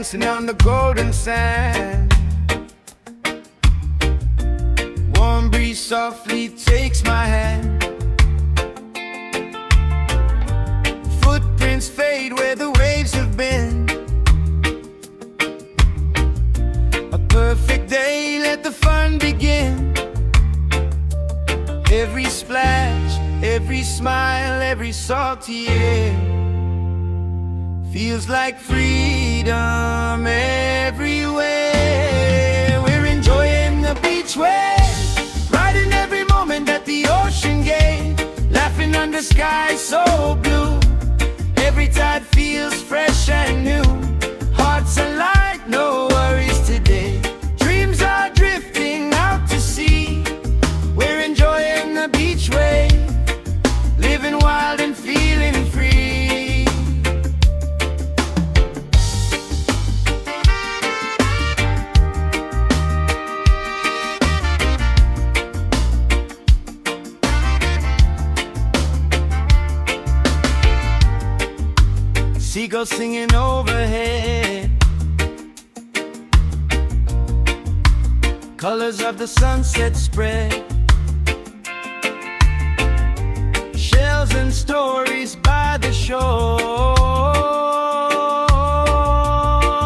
dancing on the golden sand. Warm breeze softly takes my hand. Footprints fade where the waves have been. A perfect day, let the fun begin. Every splash, every smile, every salty air feels like freedom everywhere. We're enjoying the beach wave, riding every moment that the ocean gave, laughing under skies so blue. Every tide feels fresh and new. Hearts are light, no worries today. Dreams are drifting out to sea. We're enjoying the beach wave, living wild and feeling free. Seagulls singing overhead, colors of the sunset spread. Shells and stories by the shore,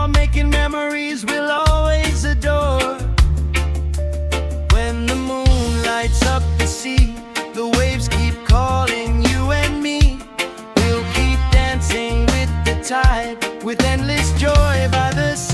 making memories we'll always adore. When the moon lights up the sea, the waves keep calling you and me. We'll keep dancing with the tide, with endless joy by the sea.